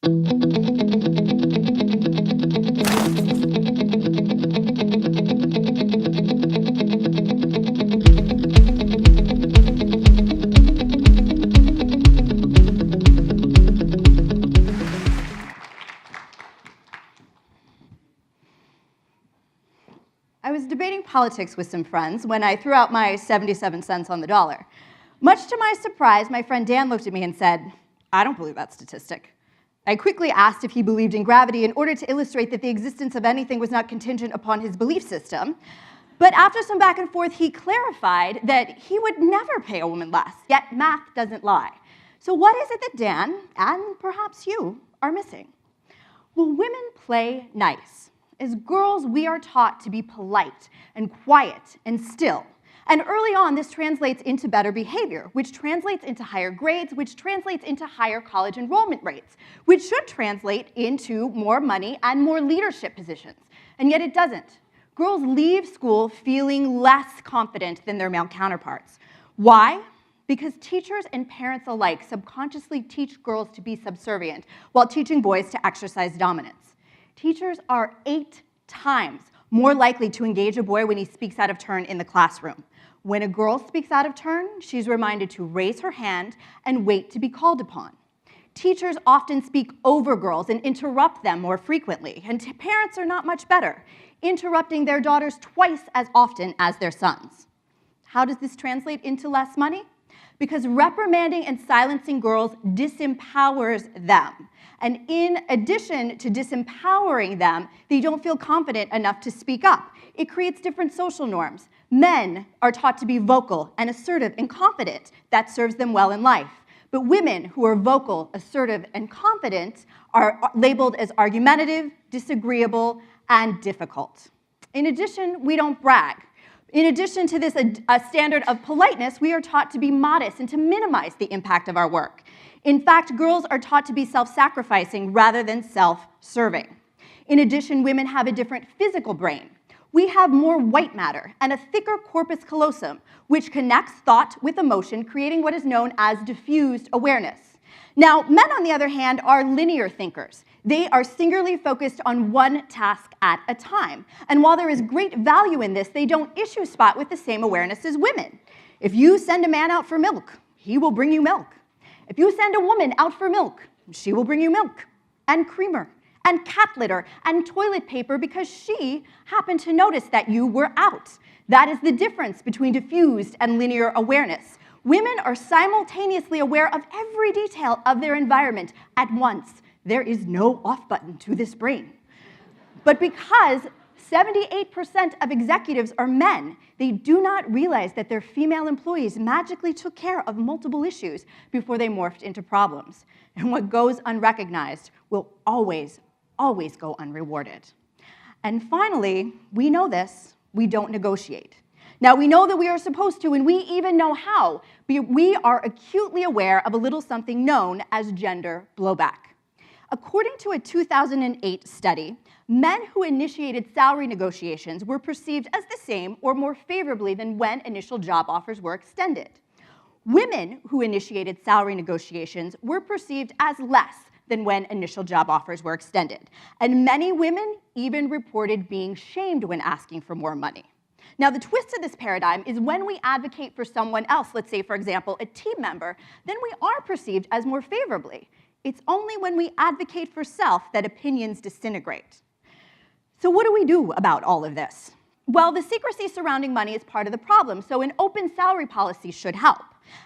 I was debating politics with some friends when I threw out my 77 cents on the dollar. Much to my surprise, my friend Dan looked at me and said, "I don't believe that statistic." I quickly asked if he believed in gravity in order to illustrate that the existence of anything was not contingent upon his belief system. But after some back and forth, he clarified that he would never pay a woman less, yet math doesn't lie. So what is it that Dan, and perhaps you, are missing? Well, women play nice. As girls, we are taught to be polite and quiet and still. And early on, this translates into better behavior, which translates into higher grades, which translates into higher college enrollment rates, which should translate into more money and more leadership positions. And yet it doesn't. Girls leave school feeling less confident than their male counterparts. Why? Because teachers and parents alike subconsciously teach girls to be subservient while teaching boys to exercise dominance. Teachers are 8 times more likely to engage a boy when he speaks out of turn in the classroom. When a girl speaks out of turn, she's reminded to raise her hand and wait to be called upon. Teachers often speak over girls and interrupt them more frequently, and parents are not much better, interrupting their daughters twice as often as their sons. How does this translate into less money? Because reprimanding and silencing girls disempowers them. And in addition to disempowering them, they don't feel confident enough to speak up. It creates different social norms. Men are taught to be vocal and assertive and confident. That serves them well in life. But women who are vocal, assertive, and confident are labeled as argumentative, disagreeable, and difficult. In addition, we don't brag. In addition to this standard of politeness, we are taught to be modest and to minimize the impact of our work. In fact, girls are taught to be self-sacrificing rather than self-serving. In addition, women have a different physical brain. We have more white matter and a thicker corpus callosum, which connects thought with emotion, creating what is known as diffused awareness. Now, men, on the other hand, are linear thinkers. They are singularly focused on one task at a time. And while there is great value in this, they don't issue spot with the same awareness as women. If you send a man out for milk, he will bring you milk. If you send a woman out for milk, she will bring you milk and creamer and cat litter and toilet paper because she happened to notice that you were out. That is the difference between diffused and linear awareness. Women are simultaneously aware of every detail of their environment at once. There is no off button to this brain. But because 78% of executives are men, they do not realize that their female employees magically took care of multiple issues before they morphed into problems. And what goes unrecognized will always, always go unrewarded. And finally, we know this, we don't negotiate. Now, we know that we are supposed to, and we even know how, but we are acutely aware of a little something known as gender blowback. According to a 2008 study, men who initiated salary negotiations were perceived as the same or more favorably than when initial job offers were extended. Women who initiated salary negotiations were perceived as less than when initial job offers were extended. And many women even reported being shamed when asking for more money. Now, the twist to this paradigm is when we advocate for someone else, let's say, for example, a team member, then we are perceived as more favorably. It's only when we advocate for self that opinions disintegrate. So what do we do about all of this? Well, the secrecy surrounding money is part of the problem, so an open salary policy should help.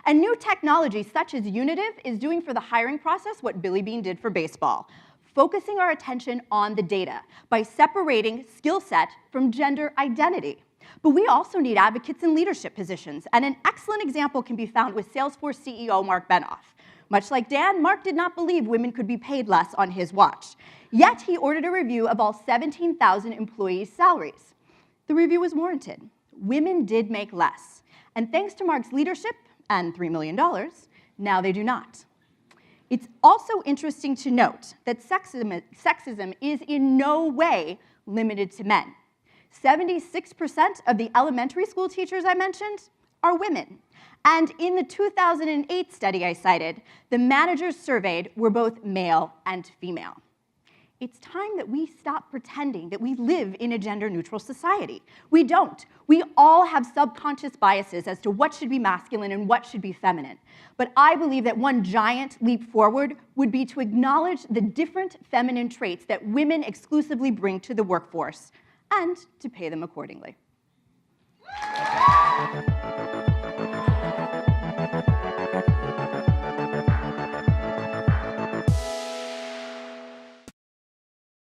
And new technology such as Unitive is doing for the hiring process what Billy Beane did for baseball, focusing our attention on the data by separating skill set from gender identity. But we also need advocates in leadership positions, and an excellent example can be found with Salesforce CEO Mark Benioff. Much like Dan, Mark did not believe women could be paid less on his watch. Yet he ordered a review of all 17,000 employees' salaries. The review was warranted. Women did make less. And thanks to Mark's leadership and $3 million, now they do not. It's also interesting to note that sexism is in no way limited to men. 76% of the elementary school teachers I mentioned are women. And in the 2008 study I cited, the managers surveyed were both male and female. It's time that we stop pretending that we live in a gender-neutral society. We don't. We all have subconscious biases as to what should be masculine and what should be feminine. But I believe that one giant leap forward would be to acknowledge the different feminine traits that women exclusively bring to the workforce, and to pay them accordingly.